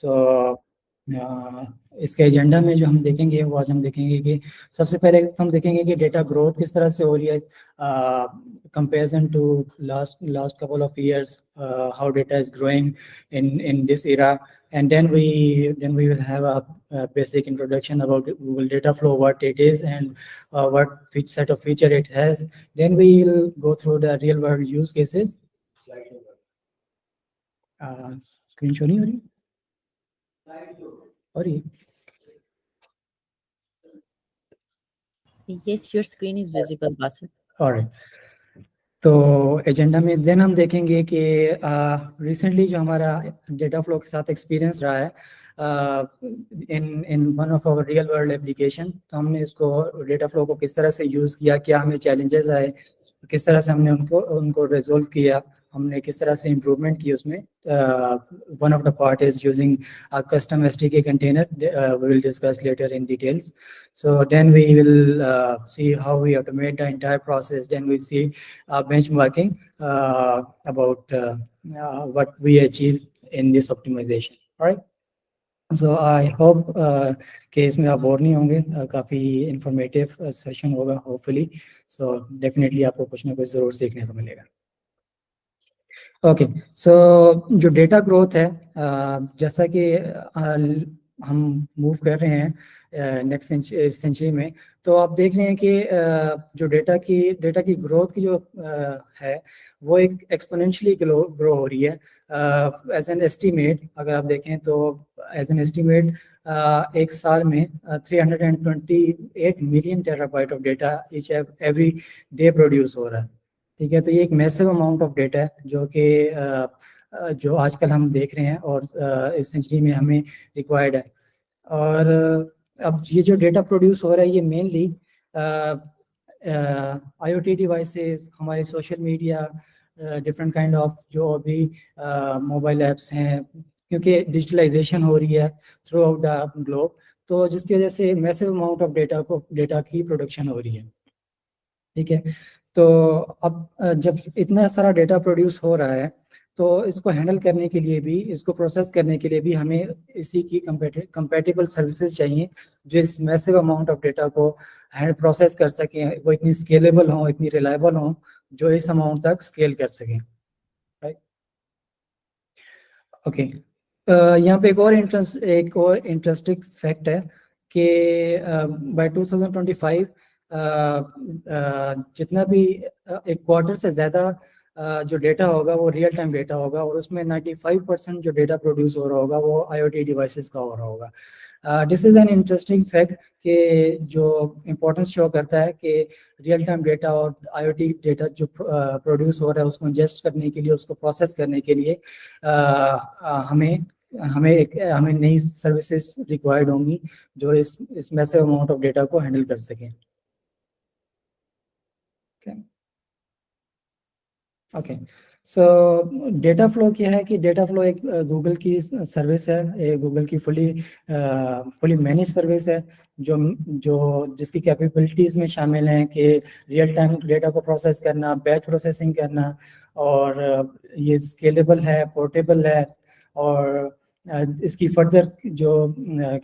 सो इसके एजेंडा में जो हम देखेंगे वो आज हम देखेंगे कि सबसे पहले हम देखेंगे कि डेटा ग्रोथ किस तरह से हो रही है comparison to last couple of years, how data is growing in this era, and then we will have a basic introduction about Google Dataflow, what it is and which set of feature it has. Then we will go through the real world use cases. Screen show नहीं हो रही? और ये Yes, your screen is visible, Basit. Alright. तो agenda में then हम देखेंगे कि रिसेंटली जो हमारा डेटा फ्लो के साथ एक्सपीरियंस रहा है in one of our real world application, तो हमने इसको डेटा फ्लो को किस तरह से यूज़ किया, क्या हमें चैलेंजेस आए, किस तरह से हमने उनको रिजोल्व किया, हमने किस तरह से इम्प्रूवमेंट की उसमें. One of the part is using a custom SDK container. We will discuss later in details. So then we will see how we automate the entire process. Then we'll see benchmarking about what we achieve in this optimization. All right. So I hope कि इसमें आप bore नहीं होंगे, काफ़ी informative session होगा hopefully. So definitely आपको कुछ ना कुछ ज़रूर सीखने को मिलेगा. ओके, सो जो डेटा ग्रोथ है, जैसा कि हम मूव कर रहे हैं नेक्स्ट सेंचुरी में, तो आप देख रहे हैं कि जो डेटा की ग्रोथ की जो है वो एक एक्सपोनेंशियली ग्रो हो रही है. एज एन एस्टीमेट अगर आप देखें तो एज एन एस्टीमेट एक साल में 328 million terabyte of data each every day produce हो रहा है. ठीक है, तो ये एक मैसिव अमाउंट ऑफ डेटा है जो कि जो आजकल हम देख रहे हैं और इस सेंचुरी में हमें रिक्वायर्ड है. और अब ये जो डेटा प्रोड्यूस हो रहा है ये मेनली IoT डिवाइसेस, हमारे social media, different kind of जो अभी मोबाइल ऐप्स हैं, क्योंकि डिजिटलाइजेशन हो रही है थ्रू आउट द ग्लोब, तो जिसकी वजह से मैसिव अमाउंट ऑफ डेटा की प्रोडक्शन हो रही है. ठीक है, तो अब जब इतना सारा डेटा प्रोड्यूस हो रहा है तो इसको हैंडल करने के लिए भी, इसको प्रोसेस करने के लिए भी हमें इसी की कंपैटिबल सर्विसेज चाहिए जो इस मैसिव अमाउंट ऑफ डेटा को प्रोसेस कर सकें, वो इतनी स्केलेबल हों, इतनी रिलायबल हों, जो इस अमाउंट तक स्केल कर सकें. राइट. ओके, यहाँ पे एक और इंटरेस्टिंग फैक्ट है कि बाय 2025 जितना भी एक क्वार्टर से ज़्यादा जो डेटा होगा वो रियल टाइम डेटा होगा, और उसमें 95% जो डेटा प्रोड्यूस हो रहा होगा वो IoT डिवाइसेस का हो रहा होगा. This is an interesting fact कि जो इम्पोर्टेंस शो करता है कि रियल टाइम डेटा और IoT डेटा जो प्रोड्यूस हो रहा है उसको इंजेस्ट करने के लिए, उसको प्रोसेस करने के लिए हमें नई सर्विसेज रिक्वायर्ड होंगी जो इस मैसिव अमाउंट ऑफ डेटा को हैंडल कर सकें. ओके, सो डेटा फ्लो क्या है कि डेटा फ्लो एक गूगल की सर्विस है, गूगल की फुली मैनेज सर्विस है जो जिसकी कैपेबिलिटीज़ में शामिल हैं कि रियल टाइम डेटा को प्रोसेस करना, बैच प्रोसेसिंग करना, और ये स्केलेबल है, पोर्टेबल है, और इसकी फर्दर जो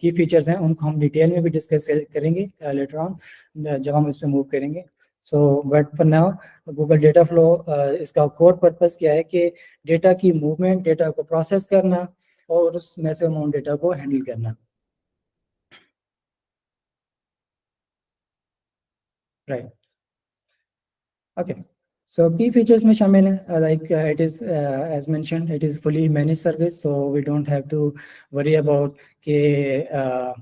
की फीचर्स हैं उनको हम डिटेल में भी डिस्कस करेंगे लेटर ऑन जब हम इस पर मूव करेंगे. So but for now Google data flow इसका कोर पर्पस क्या है कि डेटा की मूवमेंट, डेटा को प्रोसेस करना और उस मैसिव अमाउंट डेटा को हैंडल करना. Right. Okay, so key features में शामिल है like it is as mentioned, it is fully manage service, so we don't have to worry about कि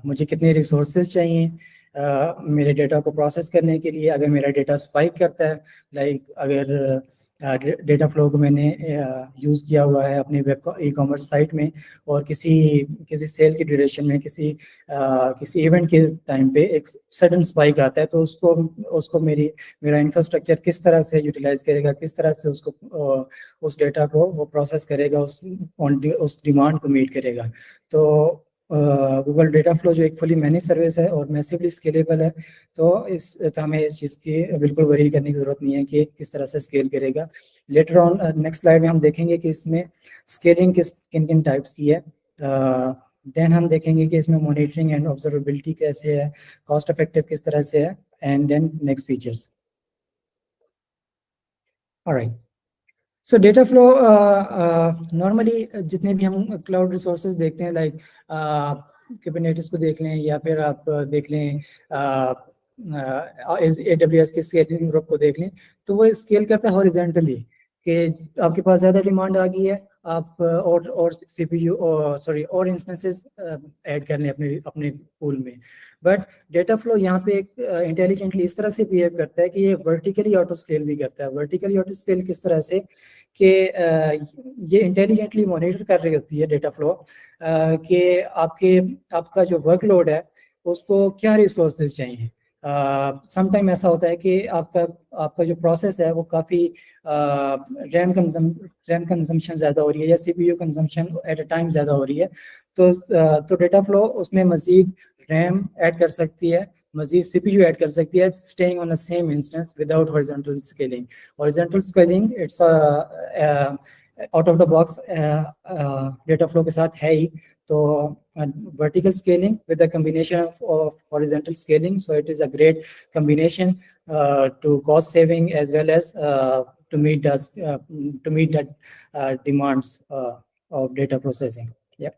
मुझे कितने रिसोर्सेज चाहिए मेरे डेटा को प्रोसेस करने के लिए. अगर मेरा डेटा स्पाइक करता है, लाइक अगर डेटा फ्लो को मैंने यूज़ किया हुआ है अपनी वेब ई-कॉमर्स साइट में और किसी सेल की ड्यूरेशन में किसी इवेंट के टाइम पे एक सडन स्पाइक आता है, तो उसको मेरा इंफ्रास्ट्रक्चर किस तरह से यूटिलाइज करेगा, किस तरह से उसको उस डेटा को वो प्रोसेस करेगा, उस डिमांड को मीट करेगा. तो गूगल डेटा फ्लो जो एक फुली मैनेज सर्विस है और मैसिवली स्केलेबल है, तो हमें इस चीज़ की बिल्कुल वरी करने की ज़रूरत नहीं है कि किस तरह से स्केल करेगा. लेटर ऑन नेक्स्ट स्लाइड में हम देखेंगे कि इसमें स्केलिंग किन किन टाइप्स की है. देन हम देखेंगे कि इसमें मॉनिटरिंग एंड ऑब्जर्वेबिलिटी कैसे है, कॉस्ट इफेक्टिव किस तरह से है, and then next features. Alright, so data flow normally जितने भी हम क्लाउड रिसोर्सेज देखते हैं, लाइक कुबरनेटिस को देख लें, या फिर आप देख लें AWS के स्केलिंग ग्रुप को देख लें, तो वो स्केल करता है हॉरिजॉन्टली, कि आपके पास ज़्यादा डिमांड आ गई है, आप और CPU सॉरी और इंस्टेंसेस ऐड कर लें अपने अपने पूल में। बट डेटा फ्लो यहाँ पे एक इंटेलिजेंटली इस तरह से बिहेव करता है कि ये वर्टिकली ऑटो स्केल भी करता है। वर्टिकली ऑटो स्केल किस तरह से कि ये इंटेलिजेंटली मॉनिटर कर रही होती है डेटा फ्लो कि आपका जो वर्कलोड है उसको क्या रिसोर्सेज चाहिए। समटाइम ऐसा होता है कि आपका जो प्रोसेस है वो काफ़ी रैम कंजम्पशन ज़्यादा हो रही है, या CPU consumption at a time ज़्यादा हो रही है, तो डेटा फ्लो उसमें मज़ीद रैम ऐड कर सकती है, मज़ीद CPU ऐड कर सकती है, staying on the same instance without horizontal scaling. Horizontal scaling it's out of the box data flow के साथ है ही, तो vertical scaling with a combination of horizontal scaling, so it is a great combination to cost saving as well as to meet the demands of data processing. Yeah.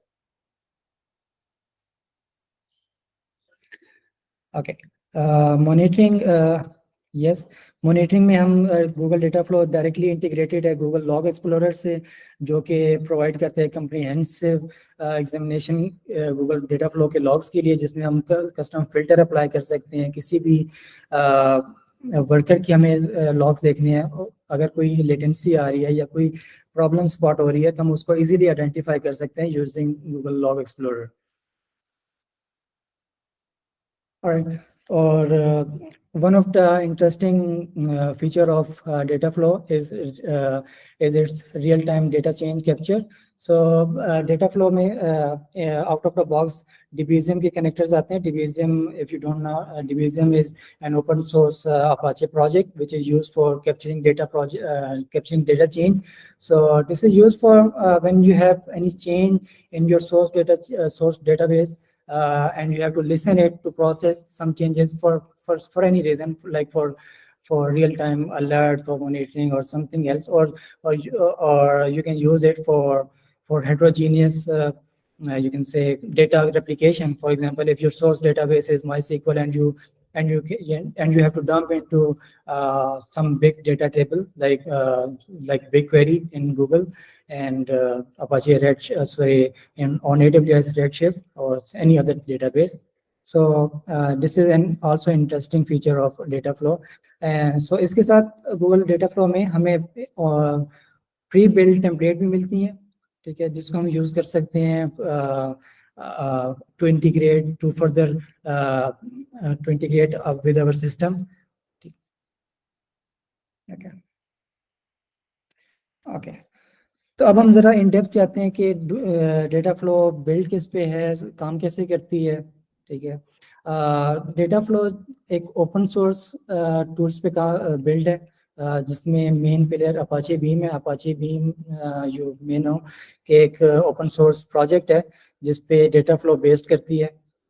Okay. Monitoring, yes, monitoring में हम Google data flow directly integrated है Google log explorer से, जो कि provide करते हैं comprehensive examination Google data flow के logs के लिए, जिसमें हम कस्टम फिल्टर अप्लाई कर सकते हैं। किसी भी वर्कर की हमें लॉग्स देखने हैं, अगर कोई लेटेंसी आ रही है या कोई प्रॉब्लम स्पॉट हो रही है, तो हम उसको इजीली आइडेंटिफाई कर सकते हैं using Google log explorer. Alright. Or one of the interesting feature of data flow is its real-time data change capture. So data flow में out of the box Debezium के connectors आते हैं. Debezium, if you don't know, Debezium is an open source Apache project which is used for capturing data change. So this is used for when you have any change in your source database. And you have to listen it to process some changes for any reason, like for real-time alert, for monitoring or something else, or you can use it for heterogeneous you can say data replication. For example, if your source database is MySQL and you have to dump into some big data table like BigQuery in Google and Apache on AWS Redshift or any other database. So this is an also interesting feature of data flow. And so इसके साथ Google Data Flow में हमें pre-built template भी मिलती हैं, ठीक है, जिसको हम यूज कर सकते हैं to integrate with our system. Okay. तो अब हम जरा इन डेप्थ जाते हैं कि डेटा फ्लो बिल्ड किस पे है, काम कैसे करती है, ठीक है। डेटा फ्लो एक ओपन सोर्स टूल्स पे का बिल्ड है, जिसमें मेन प्लेयर अपाचे बीम है। Apache Beam you may know कि एक ओपन सोर्स प्रोजेक्ट है जिस पे डेटा फ्लो बेस्ड करती है।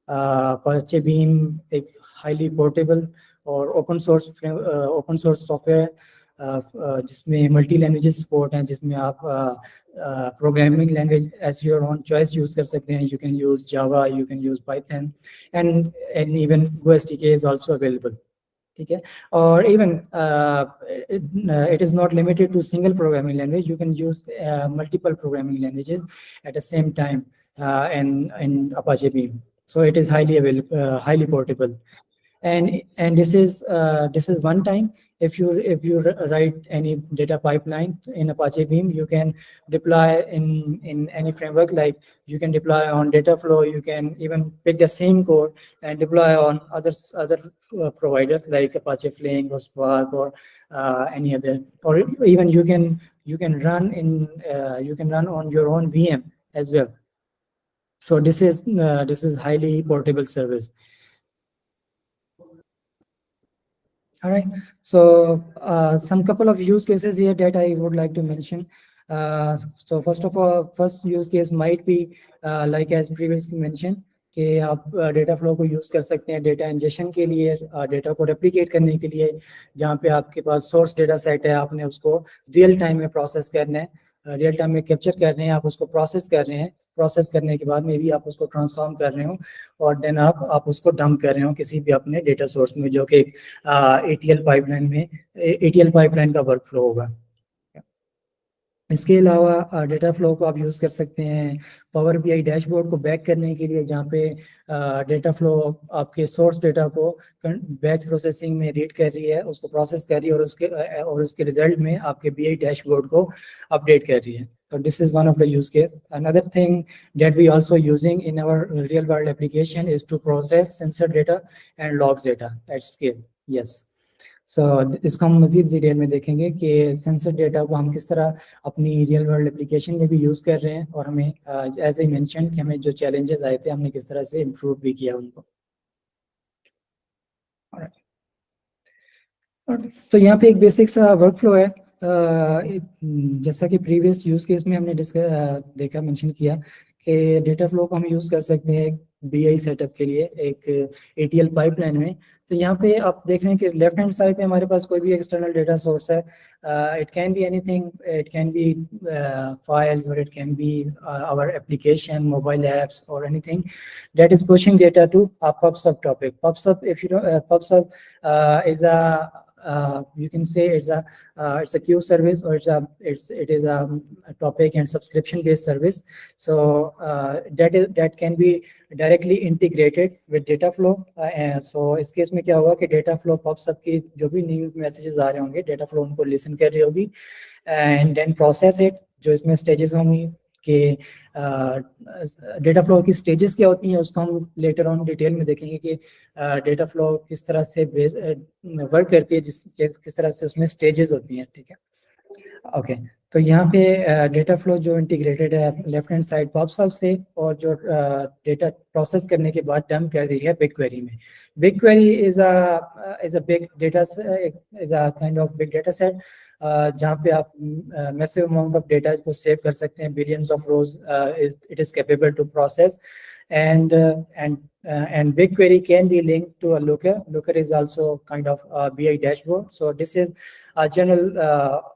अपाचे बीम एक हाईली पोर्टेबल और ओपन सोर्स सॉफ्टवेयर जिसमें मल्टी लैंग्वेजेस सपोर्ट हैं, जिसमें आप programming language as your own choice use कर सकते हैं। You can use Java, you can use Python, and even GoSDK is also available, ठीक है। और even it is not limited to single programming language, you can use multiple programming languages at the same time in Apache Beam. So it is highly portable. And this is one time. If you write any data pipeline in Apache Beam, you can deploy in any framework. Like you can deploy on Dataflow. You can even pick the same code and deploy on other providers like Apache Flink or Spark or any other. Or even you can run on your own VM as well. So this is highly portable service. All right. So some couple of use cases here that I would like to mention. So first use case might be like as previously mentioned कि आप data flow को use कर सकते हैं data injection के लिए, data को replicate करने के लिए, जहाँ पे आपके पास सोर्स डेटा सेट है, आपने उसको रियल टाइम में प्रोसेस करना है, रियल टाइम में कैप्चर कर रहे हैं, आप उसको प्रोसेस कर रहे हैं, प्रोसेस करने के बाद में भी आप उसको ट्रांसफॉर्म कर रहे हो और देन आप उसको डंप कर रहे हो किसी भी अपने डेटा सोर्स में, जो कि एटीएल पाइपलाइन में एटीएल पाइपलाइन का वर्क फ्लो होगा। इसके अलावा डेटा फ्लो को आप यूज़ कर सकते हैं पावर बीआई डैशबोर्ड को बैक करने के लिए, जहाँ पे डेटा फ्लो आपके सोर्स डेटा को बैच प्रोसेसिंग में रीड कर रही है, उसको प्रोसेस कर रही है और उसके रिजल्ट में आपके बीआई डैशबोर्ड को अपडेट कर रही है. So this is one of the use case. Another thing that we also using in our real world application is to process sensor data and logs data at scale. Yes. So इसको हम मजीद detail में देखेंगे कि sensor data को हम किस तरह अपनी रियल वर्ल्ड एप्लीकेशन में भी यूज़ कर रहे हैं, और हमें एज आई मेंशन कि हमें जो चैलेंजेस आए थे हमने किस तरह से इम्प्रूव भी किया उनको. तो यहाँ पे एक बेसिक सा वर्क फ्लो है. जैसा कि प्रीवियस यूज केस में हमने देखा मेंशन किया कि डेटा फ्लो को हम यूज कर सकते हैं बीआई सेटअप के लिए एक एटीएल पाइपलाइन में. तो यहाँ पे आप देख रहे हैं कि लेफ्ट हैंड साइड पे हमारे पास कोई भी एक्सटर्नल डेटा सोर्स है. It can be anything, it can be files और it can be our application, mobile apps और anything that is pushing data to a PubSub topic. PubSub, if you know, PubSub is you can say it's a queue service, or it is a topic and subscription based service. So that can be directly integrated with Dataflow. So इस case में क्या होगा कि Dataflow PubSub की जो भी new messages आ रहे होंगे, Dataflow उनको लिसन कर रही होगी and then process it. जो इसमें स्टेजेस होंगी कि डेटा फ्लो की स्टेजेस क्या होती हैं, उसको हम लेटर ऑन डिटेल में देखेंगे कि डेटा फ्लो किस तरह से वर्क करती है, किस तरह से उसमें स्टेजेस होती हैं. ठीक है, ओके. तो यहाँ पे डेटा फ्लो जो इंटीग्रेटेड है लेफ्ट हैंड साइड पॉपअप से, और जो डेटा प्रोसेस करने के बाद डंप कर रही है बिग क्वेरी में. BigQuery is a big data, is a kind of big data set, जहाँ पे आप मैसिव अमाउंट ऑफ डेटा को सेव कर सकते हैं, billions of rows it is capable to process. And BigQuery can be linked to a Looker. Looker is also kind of a BI dashboard. So this is a general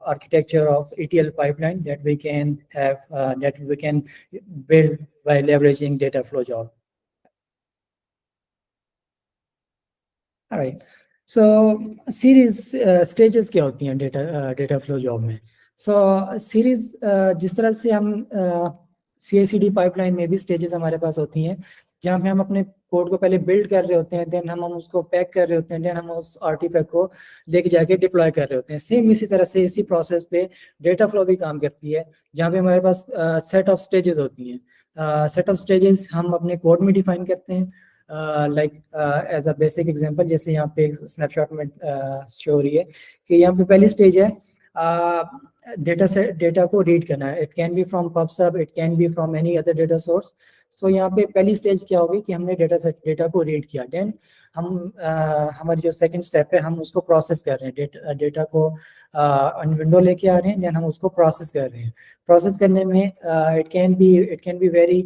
architecture of ETL pipeline that we can have, that we can build by leveraging Dataflow job. All right. So series stages क्या होती हैं Dataflow job में? So series जिस तरह से हम CI/CD pipeline में भी स्टेजेस हमारे पास होती हैं, जहाँ पे हम अपने कोड को पहले बिल्ड कर रहे होते हैं, देन हम उसको पैक कर रहे होते हैं, देन हम उस आर्टिफैक्ट को लेके जाके डिप्लॉय कर रहे होते हैं. सेम इसी तरह से इसी प्रोसेस पे डेटा फ्लो भी काम करती है, जहाँ पे हमारे पास सेट ऑफ स्टेजेस होती हैं. सेट ऑफ स्टेजेस हम अपने कोड में डिफाइन करते हैं. Like as a basic example, जैसे यहाँ पे एक स्नैपशॉट में शो हो रही है कि यहाँ पे पहली स्टेज है डेटा को रीड करना है. It can be from PubSub, it can be from any other data source. So यहाँ पे पहली स्टेज क्या होगी कि हमने डेटा को रीड किया, देन हम हमारी जो सेकंड स्टेप है हम उसको प्रोसेस कर रहे हैं, डेटा को विंडो लेके आ रहे हैं, देन हम उसको प्रोसेस कर रहे हैं. प्रोसेस करने में it can be very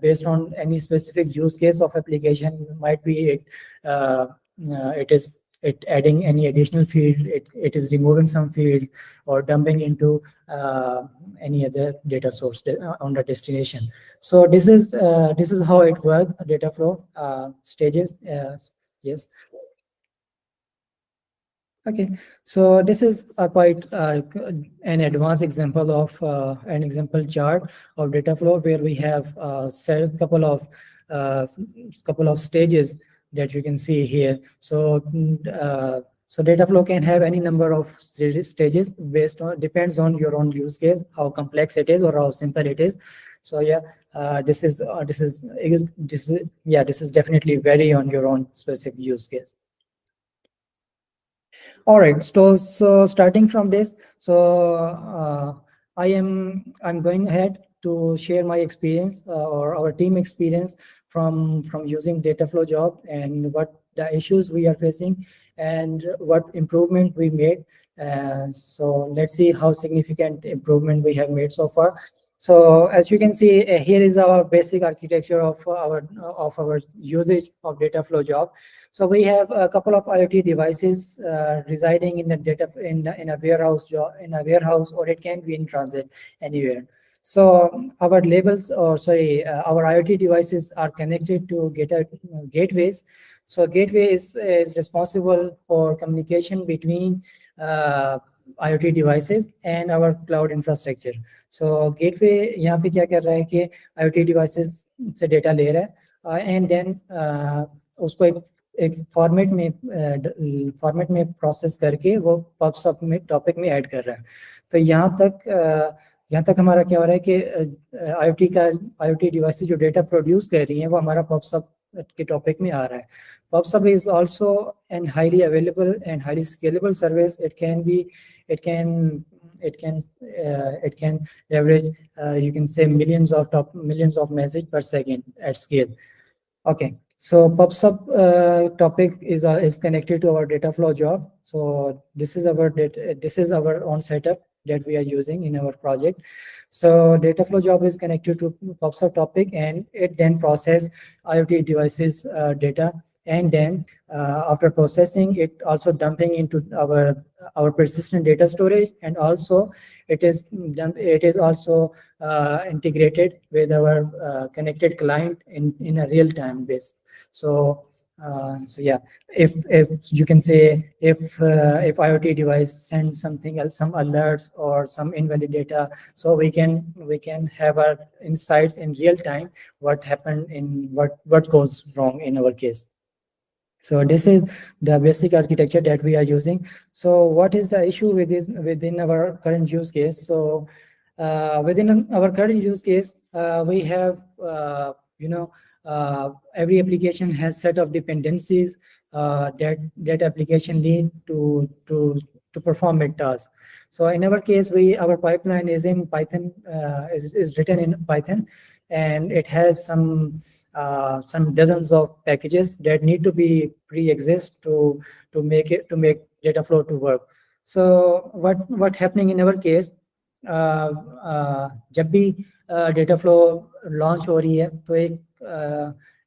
based on any specific use case of application. Might be it is adding any additional field, it is removing some fields or dumping into any other data source on the destination. So this is how it works, data flow stages. Yes. Okay, so this is a quite an advanced example of an example chart of data flow, where we have set couple of stages that you can see here. So so data flow can have any number of stages based on, depends on your own use case, how complex it is or how simple it is. So yeah, this is definitely vary on your own specific use case. All right, so starting from this, so I'm going ahead to share my experience or our team experience from using Dataflow job, and what the issues we are facing and what improvement we made So let's see how significant improvement we have made so far. So as you can see, here is our basic architecture of our usage of Dataflow job. So we have a couple of IoT devices residing in the data in a warehouse job, or it can be in transit anywhere. So our labels, or sorry, our IoT devices are connected to gateways. So gateway is responsible for communication between IoT devices and our cloud infrastructure. So gateway यहाँ पे क्या कर रहा है कि IoT devices से data ले रहा है and then उसको एक फॉर्मेट में प्रोसेस करके वो पब में टॉपिक में ऐड कर रहा है. तो यहाँ तक हमारा क्या हो रहा है कि IoT डिवाइसेस जो डेटा प्रोड्यूस कर रही हैं वो हमारा पब के टॉपिक में आ रहा है. PubSub is also an highly available and highly scalable service. It can leverage you can say millions of messages per second at scale. Okay, so PubSub topic is connected to our Dataflow job. So this is our own setup that we are using in our project. So Dataflow job is connected to PubSub topic, and it then process IoT devices data, and then after processing it, also dumping into our persistent data storage, and also it is also integrated with our connected client in a real-time base. So yeah, if you can say if IoT device sends something else, some alerts or some invalid data, so we can have our insights in real time what happened in what goes wrong in our case. So this is the basic architecture that we are using. So what is the issue with this within our current use case? So within our current use case, we have every application has set of dependencies that application need to perform its task. So in our case, our pipeline is in Python, is written in Python, and it has some dozens of packages that need to be pre-exist to make Dataflow to work. So what happening in our case, जब भी Dataflow launch हो रही है तो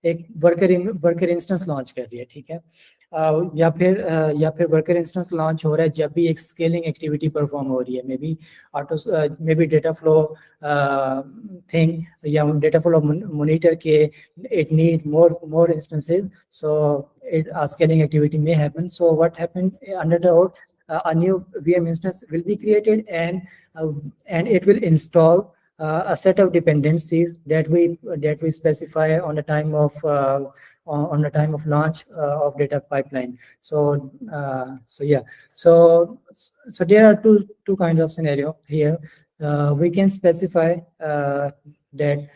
एक worker instance launch कर रही है, ठीक है, या फिर वर्कर इंस्टेंस लॉन्च हो रहा है जब भी एक स्केलिंग एक्टिविटी परफॉर्म हो रही है, मे बी Dataflow थिंग या Dataflow मॉनिटर के it need more instances, so a scaling activity may happen. So what happened under the hood, a new VM instance will be created, and it will install a set of dependencies that we specify on the time of launch of data pipeline. So yeah, so there are two kinds of scenario here. We can specify that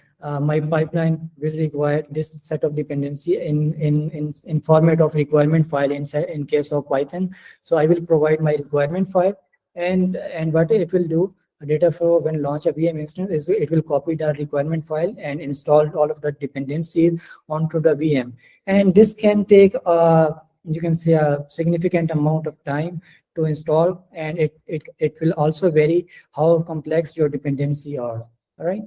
my pipeline will require this set of dependency in format of requirement file in case of Python. So I will provide my requirement file, and what it will do, Dataflow when launch a VM instance is it will copy the requirement file and install all of the dependencies onto the VM. And this can take you can say a significant amount of time to install, and it will also vary how complex your dependency are. All right.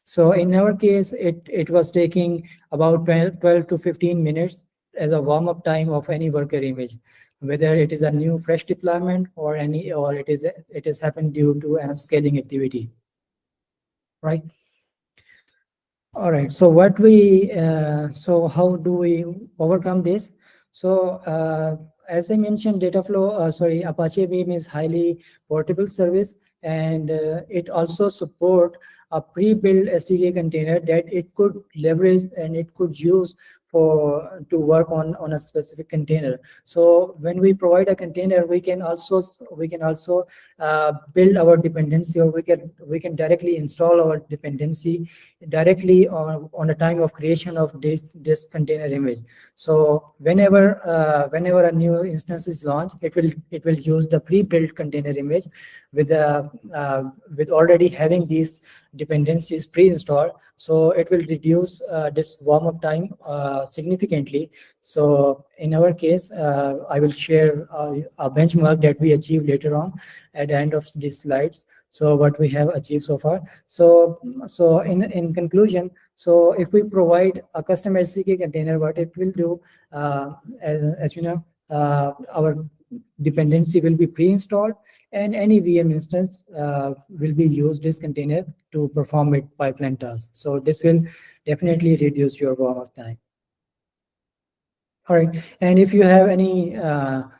So in our case, it was taking about 12 to 15 minutes as a warm-up time of any worker image, whether it is a new fresh deployment or it is happened due to a scaling activity, right? All right. So so how do we overcome this? So as I mentioned, Apache Beam is highly portable service, and it also support a pre-built SDK container that it could leverage and it could use to work on a specific container. So when we provide a container, we can also build our dependency, or we can directly install our dependency directly on the time of creation of this container image. So whenever a new instance is launched, it will use the pre-built container image with already having these dependencies pre-installed. So it will reduce this warm-up time significantly. So in our case, I will share a benchmark that we achieved later on at the end of these slides. So what we have achieved so far. So in conclusion, so if we provide a custom SDK container, what it will do, as you know, our dependency will be pre-installed, and any VM instance will be used this container to perform its pipeline tasks. So this will definitely reduce your warm-up time. All right, and if you have any,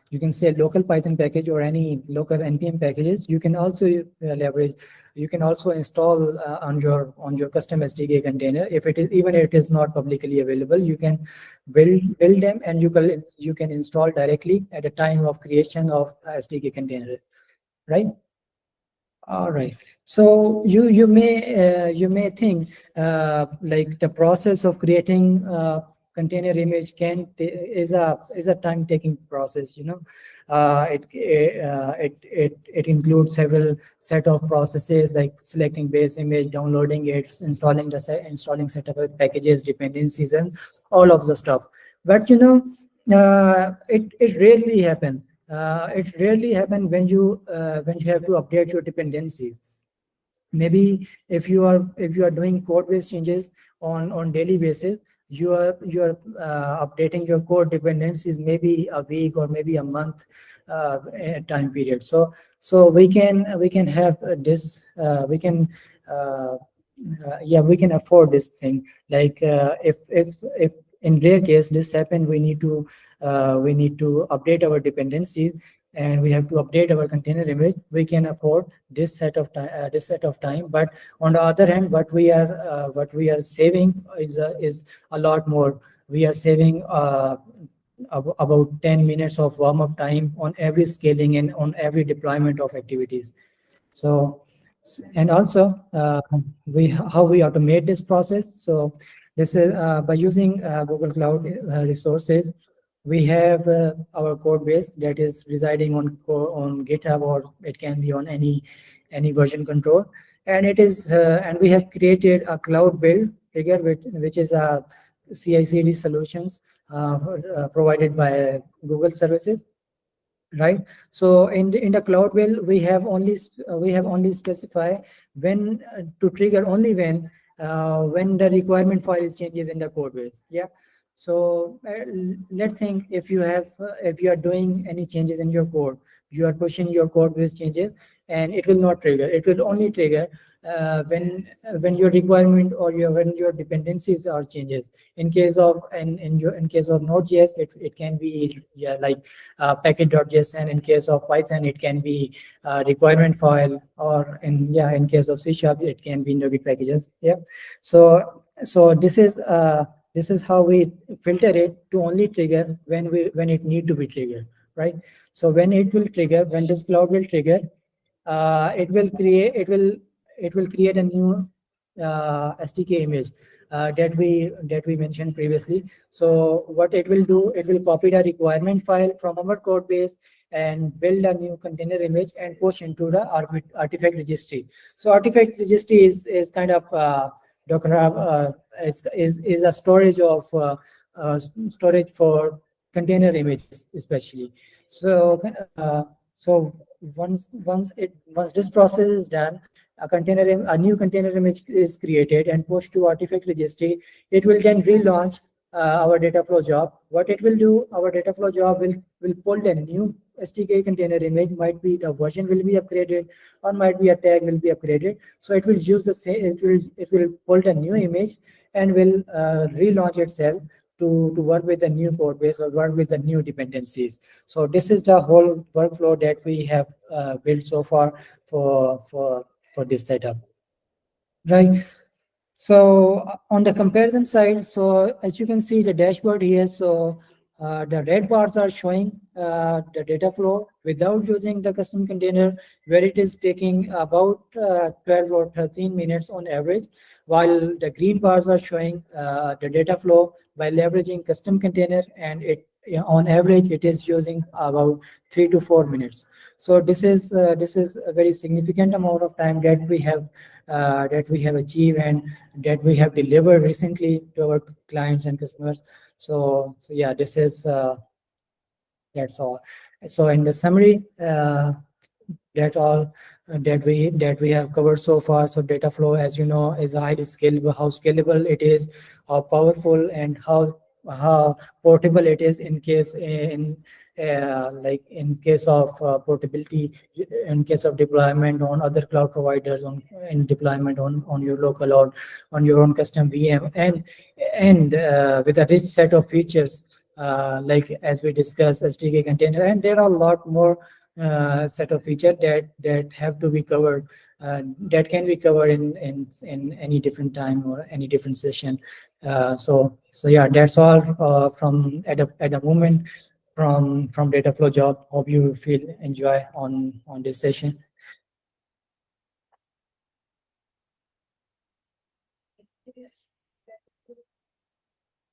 you can say local Python package or any local NPM packages, you can also leverage. You can also install on your custom SDK container. If it is, even if it is not publicly available, you can build them, and you can install directly at the time of creation of SDK container, right? All right. So you may think like the process of creating container image is a time-taking process. You know, it includes several set of processes like selecting base image, downloading it, installing set of packages, dependencies, and all of the stuff. But you know, it rarely happens. It rarely happens when you have to update your dependencies. Maybe if you are doing code-based changes on daily basis, you are updating your code dependencies maybe a week or maybe a month time period. So we can have this we can we can afford this thing. Like if in rare case this happen, we need to update our dependencies, and we have to update our container image. We can afford this set of time. But on the other hand, what we are saving is a lot more. We are saving about 10 minutes of warm-up time on every scaling and on every deployment of activities. So, and also how we automate this process. So this is by using Google Cloud resources. We have our code base that is residing on GitHub, or it can be on any version control, and it is and we have created a cloud build trigger, which is a CI/CD solutions provided by Google services. Right. So in the cloud build, we have only specify when to trigger only when the requirement file is changes in the code base. Yeah. So let's think if you are doing any changes in your code, you are pushing your code base changes, and it will not trigger. It will only trigger when your requirement or when your dependencies are changes. In case of Node.js, it can be like package.json. In case of Python, it can be requirement file, or in case of C# it can be NuGet packages. Yeah. So this is how we filter it to only trigger when it need to be triggered, right? So when this cloud will trigger, it will create a new SDK image that we mentioned previously. So what it will do, it will copy the requirement file from our code base and build a new container image and push into the artifact registry. So artifact registry is kind of Docker is a storage of storage for container images especially. So once this process is done, a new container image is created and pushed to artifact registry. It will then relaunch our Dataflow job. What it will do, our Dataflow job will pull the new SDK container image. Might be the version will be upgraded, or might be a tag will be upgraded. So it will use the same. It will pull the new image and will relaunch itself to work with the new code base or work with the new dependencies. So this is the whole workflow that we have built so far for this setup, right? So on the comparison side, so as you can see the dashboard here, so the red bars are showing the data flow without using the custom container, where it is taking about 12 or 13 minutes on average, while the green bars are showing the data flow by leveraging custom container, and it on average, it is using about 3 to 4 minutes. So this is a very significant amount of time that we have achieved and that we have delivered recently to our clients and customers. So yeah, this is that's all. So in the summary, that all that we have covered so far. So data flow, as you know, is highly scalable. How scalable it is, how powerful, and how portable it is in case like in case of portability, in case of deployment on other cloud providers, in deployment on your local or on your own custom VM, and with a rich set of features like as we discussed, SDK container, and there are a lot more set of features that have to be covered, that can be covered in any different time or any different session. So yeah, that's all from at the moment from Dataflow job. Hope you feel enjoy on this session.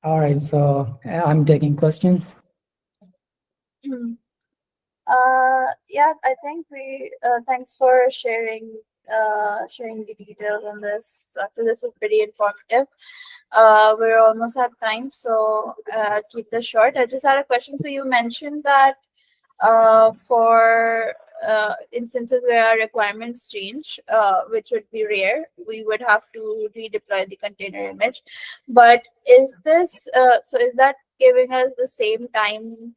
All right, so I'm taking questions. Yeah, I think we thanks for sharing the details on this. So this was pretty informative. We're almost at time, so I'll keep this short. I just had a question. So you mentioned that for instances where our requirements change, which would be rare, we would have to redeploy the container image. But is this so? Is that giving us the same time?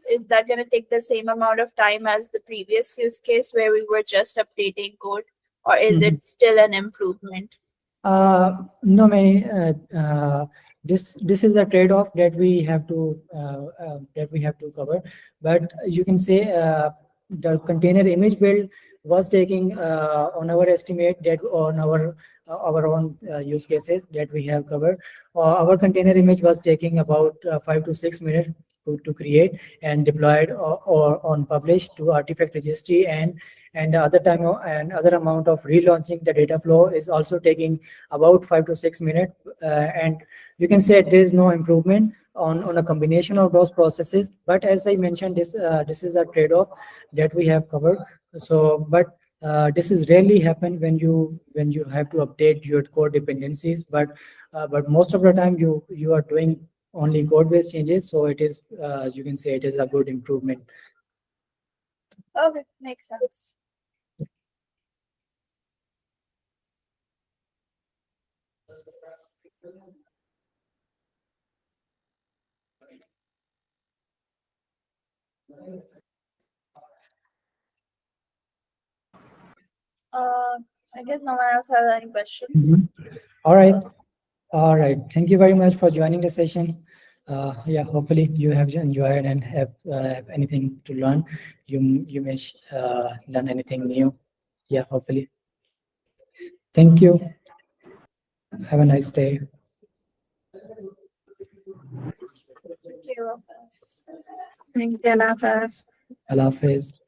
Is that going to take the same amount of time as the previous use case where we were just updating code, or is it still an improvement? No, many. This is a trade-off that we have to cover. But you can say the container image build was taking on our estimate that on our own use cases that we have covered. Our container image was taking about 5 to 6 minutes to create and deployed or on publish to artifact registry, and other time and other amount of relaunching the data flow is also taking about 5 to 6 minutes, and you can say there is no improvement on a combination of those processes. But as I mentioned, this is a trade-off that we have covered. So but this is rarely happen when you have to update your core dependencies, but most of the time you are doing only code-based changes, so it is you can say it is a good improvement. Okay, makes sense. I guess no one else has any questions. All right. Thank you very much for joining the session. Yeah, hopefully you have enjoyed and have anything to learn. You may learn anything new. Yeah, hopefully. Thank you. Have a nice day. Thank you, Allah Hafiz. Allah Hafiz.